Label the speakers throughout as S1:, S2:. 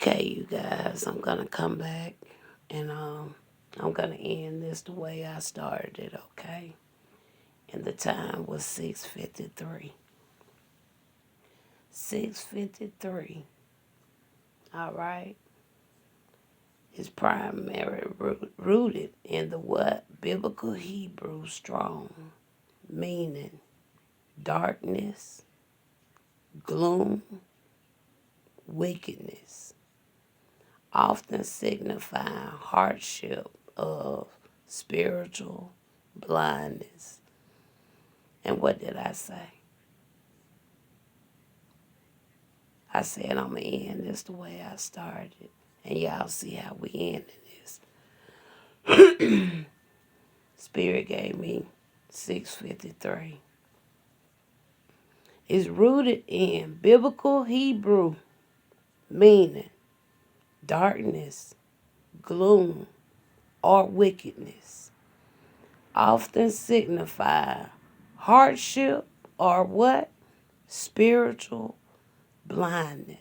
S1: Okay, you guys, I'm going to come back and I'm going to end this the way I started it, okay? And the time was 6:53. 6:53. All right? Is primarily rooted in the what? Biblical Hebrew strong, meaning darkness, gloom, wickedness, often signifying hardship of spiritual blindness. And what did I say? I said I'm going to end this the way I started. And y'all see how we ended this. Spirit gave me 6:53. It's rooted in biblical Hebrew, meaning darkness, gloom, or wickedness, often signify hardship or what? Spiritual blindness.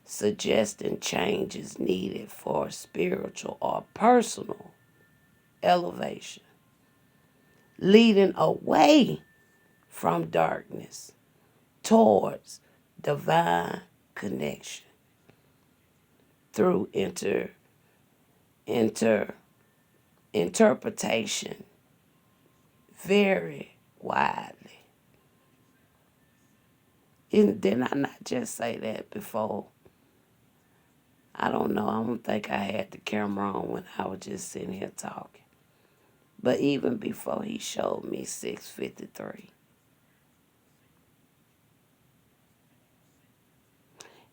S1: Suggesting changes needed for spiritual or personal elevation, leading away from darkness towards divine connection through interpretation very widely. Didn't I not just say that before? I don't know. I don't think I had the camera on when I was just sitting here talking. But even before he showed me 6:53.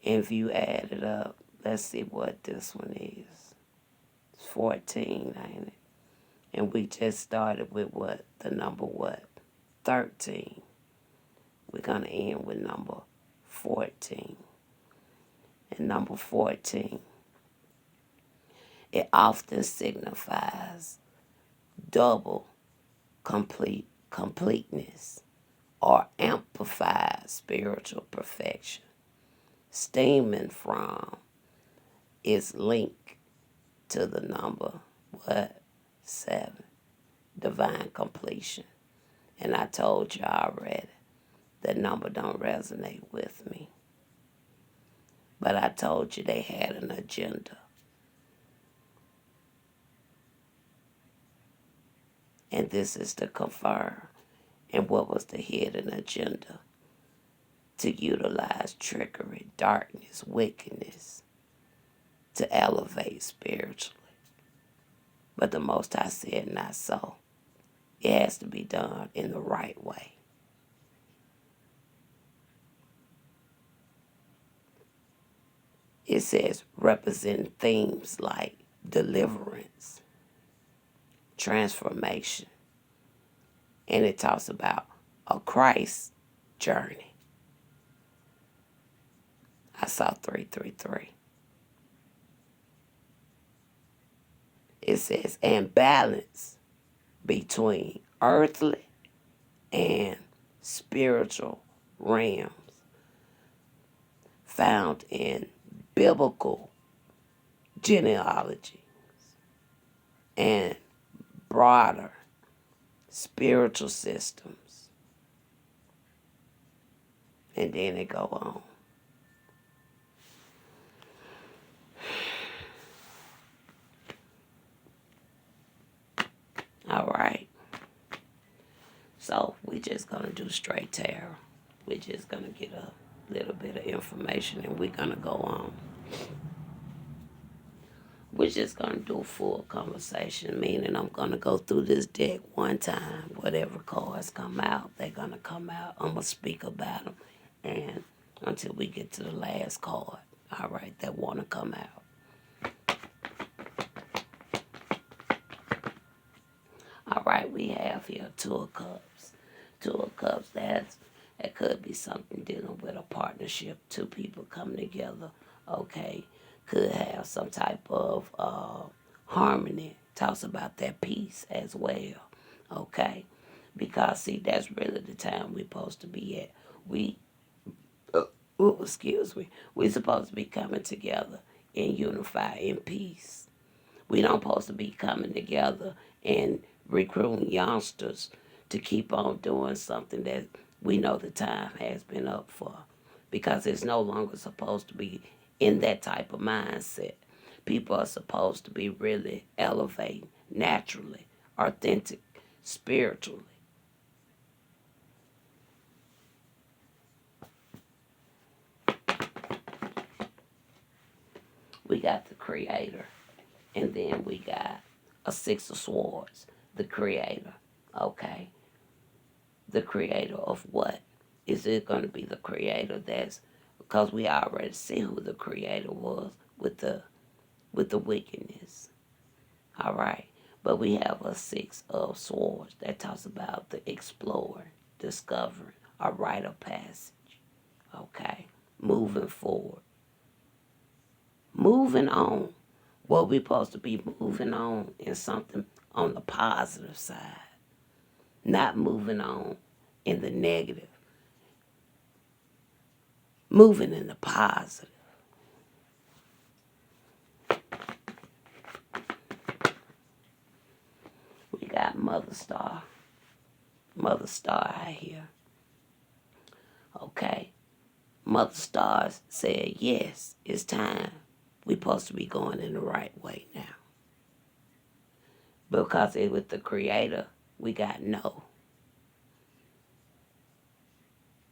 S1: And if you add it up, let's see what this one is. It's 14, ain't it? And we just started with what? The number what? 13. We're going to end with number 14. And number 14, it often signifies double completeness or amplified spiritual perfection, stemming from its link to the number, what? 7, divine completion. And I told you already, that number don't resonate with me. But I told you they had an agenda. And this is to confirm. And what was the hidden agenda? To utilize trickery, darkness, wickedness, to elevate spiritually. But the Most High said, not so. It has to be done in the right way. It says representing themes like deliverance, transformation, and it talks about a Christ journey. I saw 333. It says, and balance between earthly and spiritual realms found in biblical genealogy and broader spiritual systems. And then it go on. All right. So we just going to do straight tarot. We're just going to get a little bit of information and we're going to go on. We're just going to do a full conversation, meaning I'm going to go through this deck one time. Whatever cards come out, they're going to come out. I'm going to speak about them and until we get to the last card, all right, that want to come out. All right, we have here 2 of Cups. 2 of Cups, that could be something dealing with a partnership, 2 people coming together, okay. Could have some type of harmony. Talks about that peace as well, okay. Because, see, that's really the time we're supposed to be at. We, excuse me, we're supposed to be coming together and unify in peace. We don't supposed to be coming together and recruiting youngsters to keep on doing something that we know the time has been up for, because it's no longer supposed to be in that type of mindset. People are supposed to be really elevating naturally, authentic, spiritually. We got the creator, and then we got a six of swords, the creator. Okay. The creator of what? Is it going to be the creator that's, because we already see who the creator was with the wickedness. All right. But we have a six of swords that talks about the explorer, discovering, a rite of passage. Okay. Moving forward. Moving on. What we supposed to be moving on is something on the positive side. Not moving on in the negative. Moving in the positive. We got Mother Star. Mother Star out here. Okay. Mother Star said, yes, it's time. We supposed to be going in the right way now. Because it with the creator, we got no.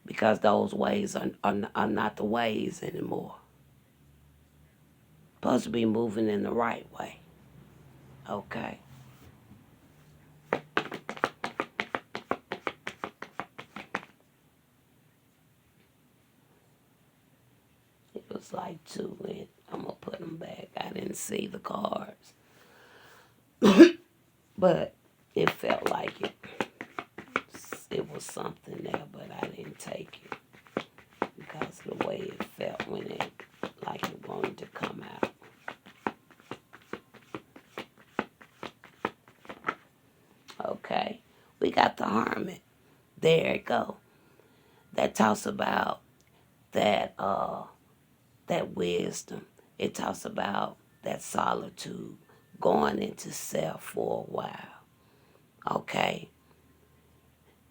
S1: Because those ways are not the ways anymore. Supposed to be moving in the right way. Okay. It was like two, and I'm going to put them back. I didn't see the cards. But it felt like it was something there, but I didn't take it because of the way it felt when it, like it wanted to come out. Okay, we got the Hermit. There it go. That talks about that that wisdom. It talks about that solitude, going into self for a while. Okay,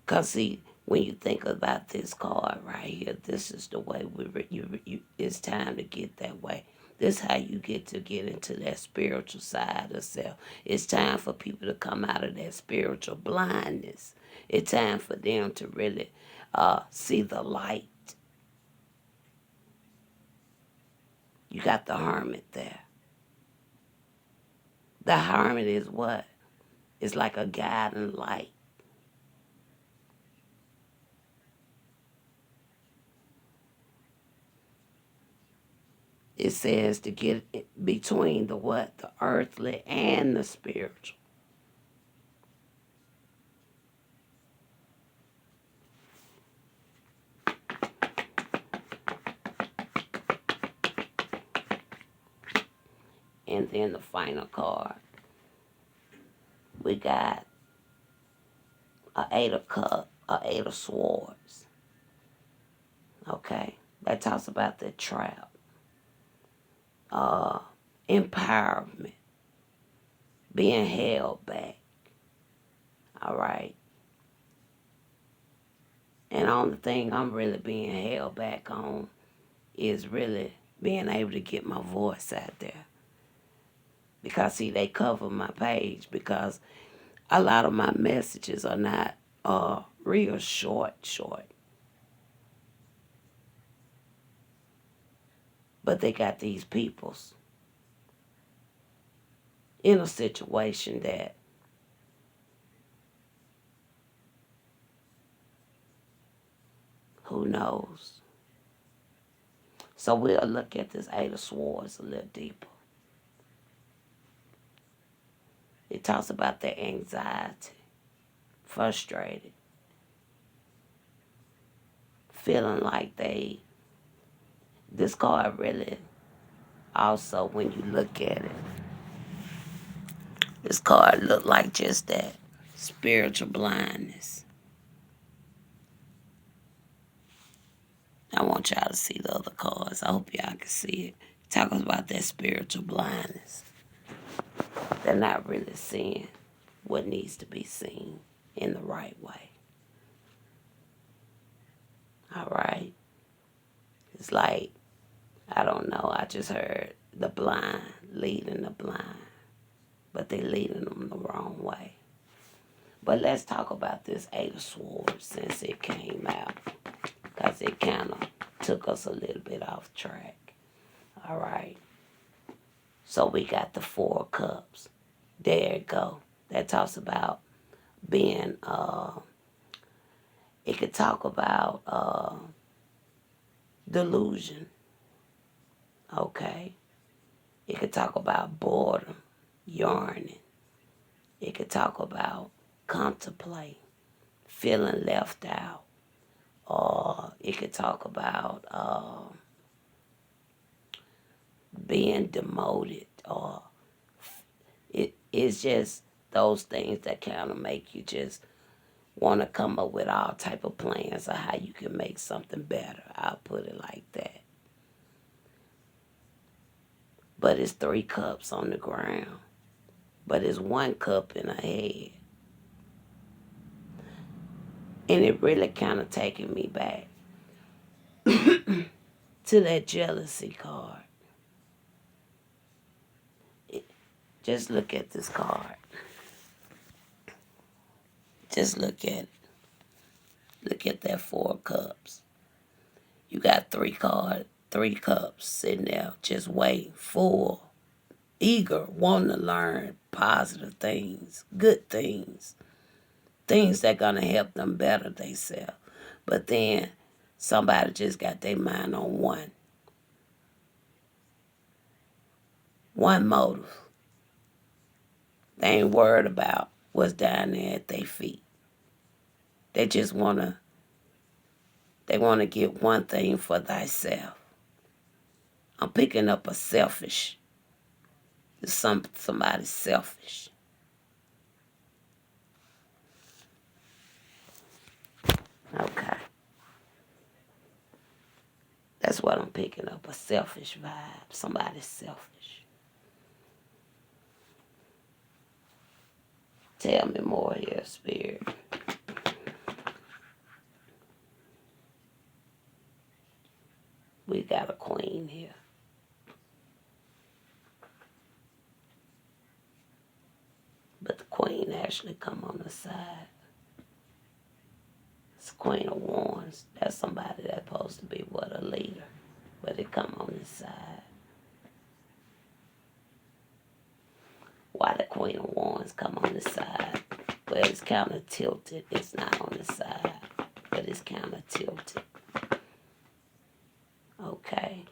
S1: because see, when you think about this card right here, this is the way it's time to get that way. This is how you get into that spiritual side of self. It's time for people to come out of that spiritual blindness. It's time for them to really see the light. You got the Hermit there. The Hermit is what? It's like a guiding light. It says to get between the what? The earthly and the spiritual. And then the final card, we got a Eight of Cups, a Eight of Swords. Okay, that talks about the trap, empowerment, being held back. All right, and the only thing I'm really being held back on is really being able to get my voice out there. Because see, they cover my page because a lot of my messages are not real short. But they got these peoples in a situation that who knows. So we'll look at this Eight of Swords a little deeper. It talks about their anxiety, frustrated, feeling like this card really, also when you look at it, this card look like just that, spiritual blindness. I want y'all to see the other cards. I hope y'all can see it. Talking about that spiritual blindness. They're not really seeing what needs to be seen in the right way. All right? It's like, I don't know, I just heard the blind leading the blind, but they leading them the wrong way. But let's talk about this Eight of Swords since it came out, because it kind of took us a little bit off track. All right. So we got the Four of Cups. There it go. That talks about being, it could talk about delusion. Okay. It could talk about boredom, yearning. It could talk about contemplate, feeling left out. Or it could talk about being demoted, or it's just those things that kind of make you just want to come up with all type of plans of how you can make something better. I'll put it like that. But it's 3 cups on the ground. But it's 1 cup in her head. And it really kind of taking me back to that jealousy card. Just look at this card. Just look at it. Look at that 4 cups. You got 3 cups sitting there just waiting, full, eager, wanting to learn positive things, good things, things that gonna help them better themselves. But then somebody just got their mind on one motive. They ain't worried about what's down there at their feet. They just wanna get one thing for thyself. I'm picking up a selfish. Somebody selfish. Okay. That's what I'm picking up, a selfish vibe. Somebody's selfish. Tell me more here, Spirit. We got a queen here. But the queen actually come on the side. It's Queen of Wands. That's somebody that's supposed to be a leader. But it come on the side. Why the Queen of Wands come on the side? Well, it's kind of tilted. It's not on the side, but it's kind of tilted. Okay.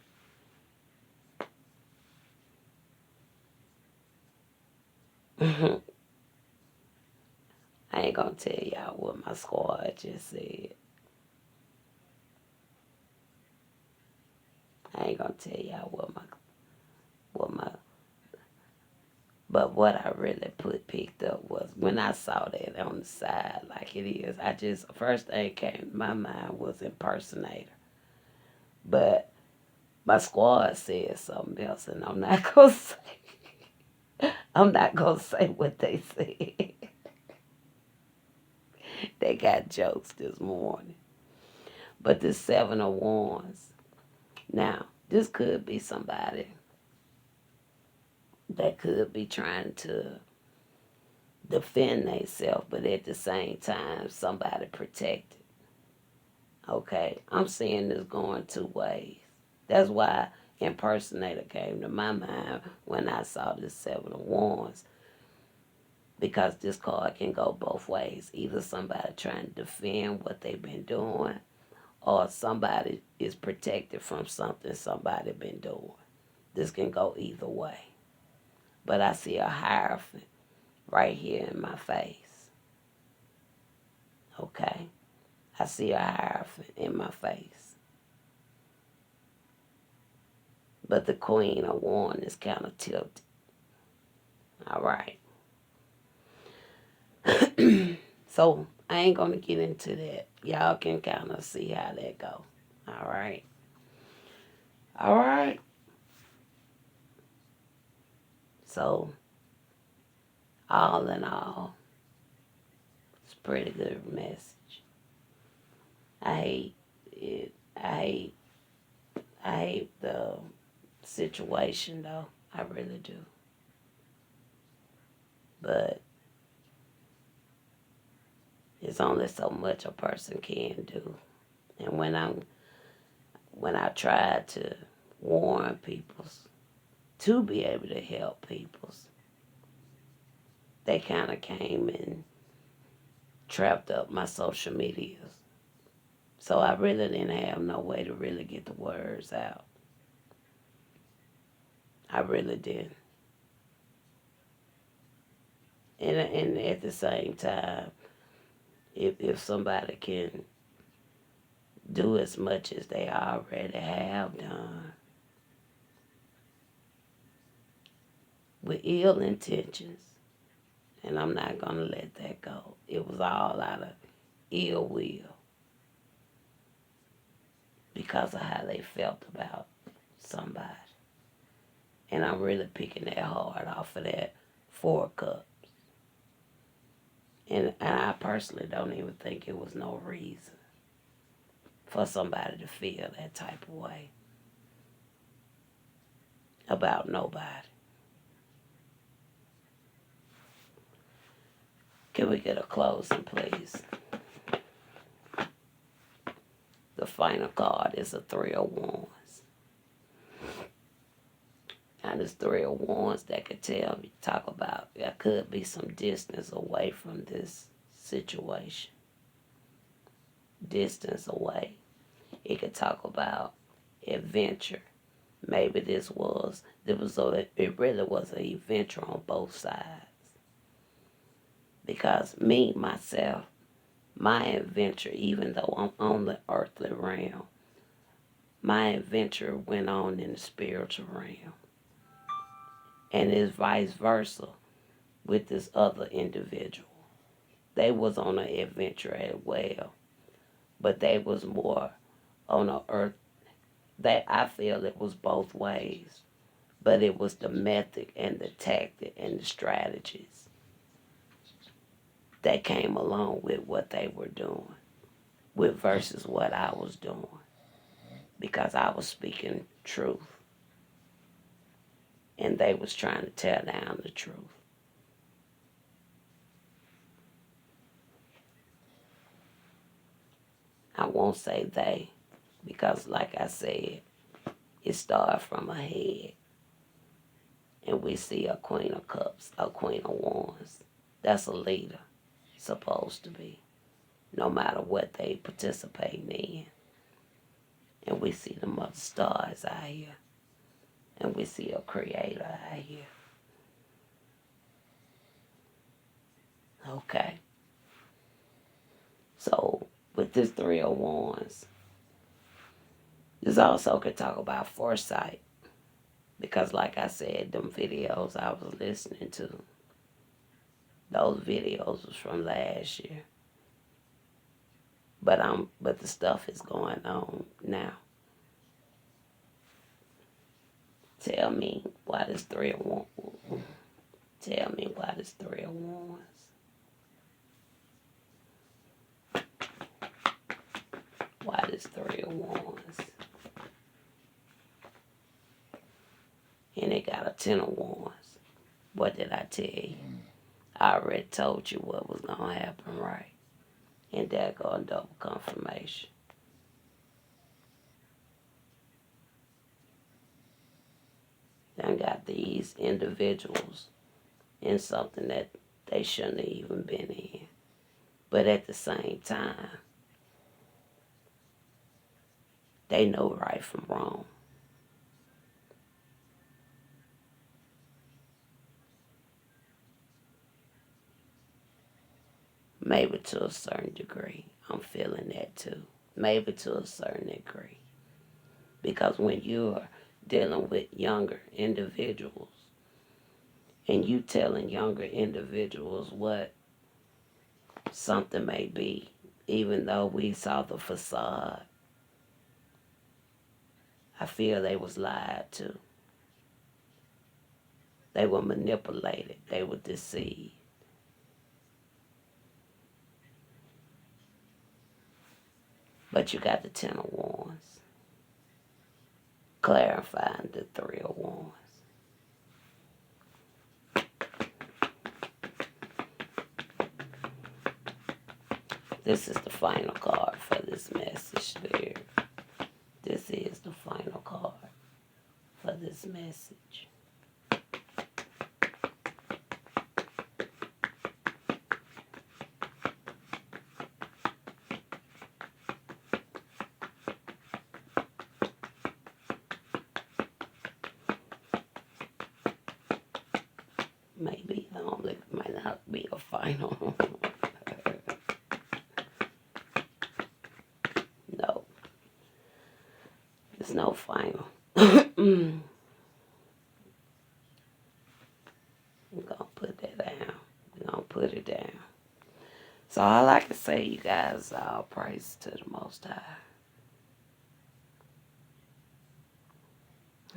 S1: I ain't gonna tell y'all what my squad just said. I ain't gonna tell y'all but what I really picked up was when I saw that on the side like it is, first thing came to my mind was impersonator. But my squad said something else, and I'm not gonna say what they said. They got jokes this morning. But the 7 of Wands. Now, this could be somebody that could be trying to defend themselves, but at the same time, somebody protected. Okay, I'm seeing this going 2 ways. That's why impersonator came to my mind when I saw this 7 of Wands. Because this card can go both ways. Either somebody trying to defend what they've been doing, or somebody is protected from something somebody been doing. This can go either way. But I see a hierophant right here in my face. Okay? I see a hierophant in my face. But the Queen of Wands is kind of tilted. All right. So I ain't gonna get into that. Y'all can kind of see how that go. All right. All right. So all in all, it's a pretty good message. I hate it. I hate the situation though. I really do. But it's only so much a person can do. And when I tried to warn people to be able to help people, they kind of came and trapped up my social medias. So I really didn't have no way to really get the words out. I really didn't. And at the same time, if somebody can do as much as they already have done with ill intentions, and I'm not going to let that go. It was all out of ill will because of how they felt about somebody. And I'm really picking that hard off of that 4 cups. And I personally don't even think it was no reason for somebody to feel that type of way about nobody. Can we get a closing, please? The final card is a 3 of Wands. And it's 3 of Wands that could talk about there could be some distance away from this situation. Distance away. It could talk about adventure. Maybe it really was an adventure on both sides. Because me, myself, my adventure, even though I'm on the earthly realm, my adventure went on in the spiritual realm. And it's vice versa with this other individual. They was on an adventure as well, but they was more on a earth. That I feel it was both ways, but it was the method and the tactic and the strategies that came along with what they were doing, with versus what I was doing, because I was speaking truth, and they was trying to tear down the truth. I won't say they, because like I said, it started from a head. And we see a Queen of Cups, a Queen of Wands. That's a leader, supposed to be, no matter what they participating in. And we see the mother stars out here. And we see a creator out here. Okay. So with this 3 of Wands, this also could talk about foresight. Because like I said, them videos I was listening to, those videos was from last year. But the stuff is going on now. Tell me why this 3 of Wands. Tell me why this 3 of Wands. Why this 3 of Wands? And it got a 10 of Wands. What did I tell you? I already told you what was going to happen, right? And that got double confirmation. Then got these individuals in something that they shouldn't have even been in. But at the same time, they know right from wrong. Maybe to a certain degree. I'm feeling that too. Maybe to a certain degree. Because when you're dealing with younger individuals and you telling younger individuals what something may be, even though we saw the facade. I feel they was lied to. They were manipulated. They were deceived. But you got the Ten of Wands, clarifying the Three of Wands. This is the final card for this message, Spirit. This is the final card for this message. Maybe the only might not be a final. No, there's no final. I'm gonna put that down. We're gonna put it down. So all I can say, you guys, all praise to the Most High.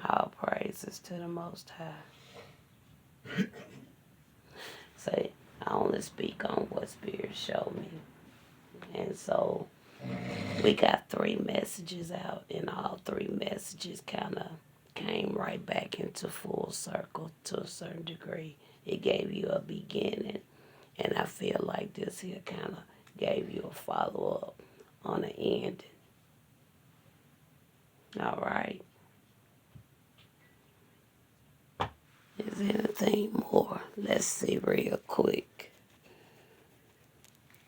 S1: All praises to the Most High. Say, I only speak on what Spirit showed me. And so we got 3 messages out, and all 3 messages kind of came right back into full circle to a certain degree. It gave you a beginning, and I feel like this here kind of gave you a follow-up on the ending. All right. Is anything more? Let's see real quick.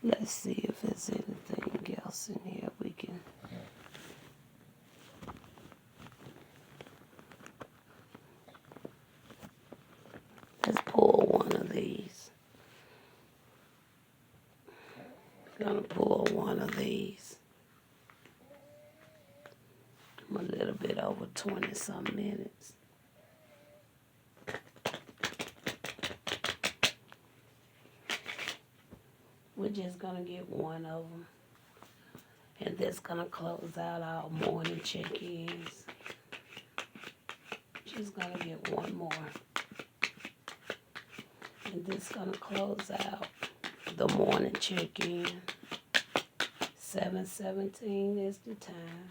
S1: Let's see if there's anything else in here we can. Let's pull one of these. Gonna pull one of these. I'm a little bit over 20-some minutes. We're just gonna get one of them. And that's gonna close out our morning check-ins. Just gonna get one more. And this gonna close out the morning check-in. 7:17 is the time.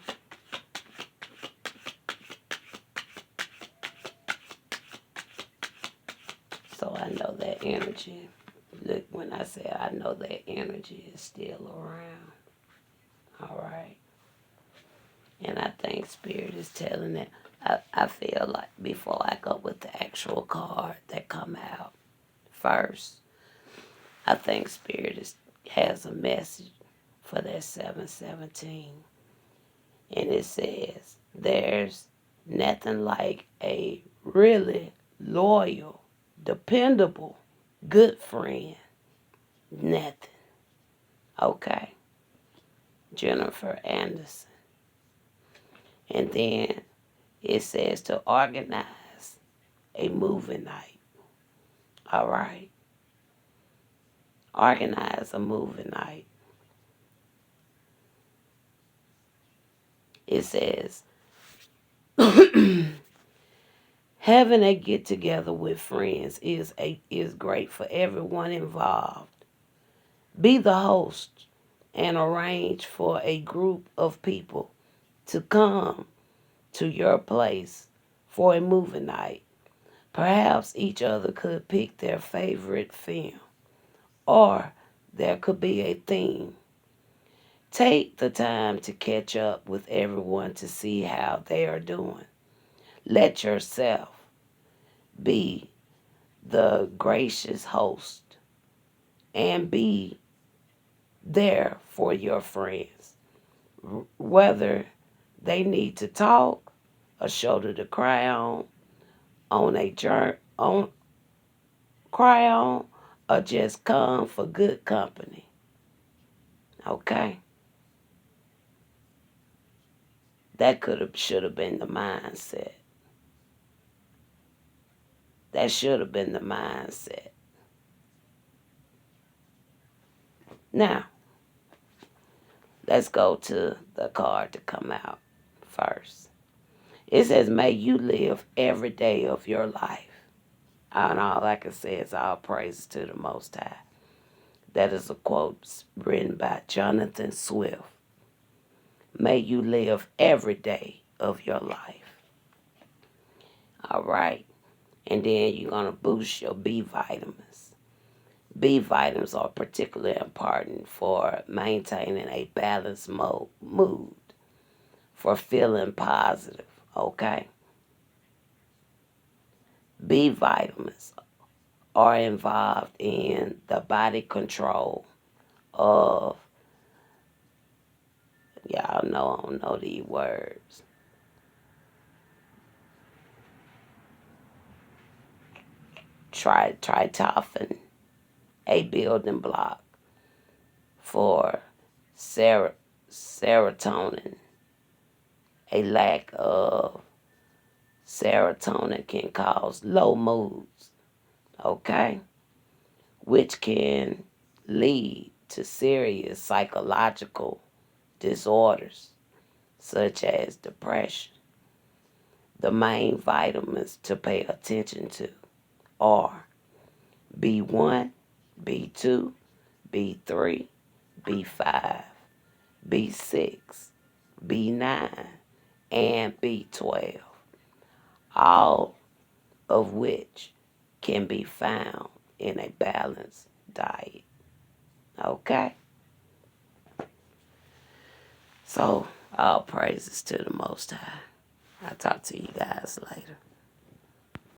S1: So I know that energy. Look, when I say I know that energy is still around. All right. And I think Spirit is telling it. I feel like before I go with the actual card that come out first, I think Spirit has a message for that 717. And it says, there's nothing like a really loyal, dependable, good friend. Nothing. Okay. Jennifer Anderson. And then it says to organize a movie night. All right. Organize a movie night. It says, having a get together with friends is great for everyone involved. Be the host and arrange for a group of people to come to your place for a movie night. Perhaps each other could pick their favorite film, or there could be a theme. Take the time to catch up with everyone to see how they are doing. Let yourself be the gracious host and be there for your friends. Whether they need to talk, a shoulder to cry on a journey, cry on, or just come for good company. Okay? That should have been the mindset. That should have been the mindset. Now, let's go to the card to come out first. It says, may you live every day of your life. And all I can say is all praises to the Most High. That is a quote written by Jonathan Swift. May you live every day of your life. All right. And then you're going to boost your B vitamins. B vitamins are particularly important for maintaining a balanced mood, for feeling positive, okay? B vitamins are involved in the body control of, y'all know I don't know these words. Tryptophan, a building block for serotonin. A lack of serotonin can cause low moods, okay? Which can lead to serious psychological disorders such as depression. The main vitamins to pay attention to are B1, B2, B3, B5, B6, B9, and B12, all of which can be found in a balanced diet. Okay? So, all praises to the Most High. I'll talk to you guys later.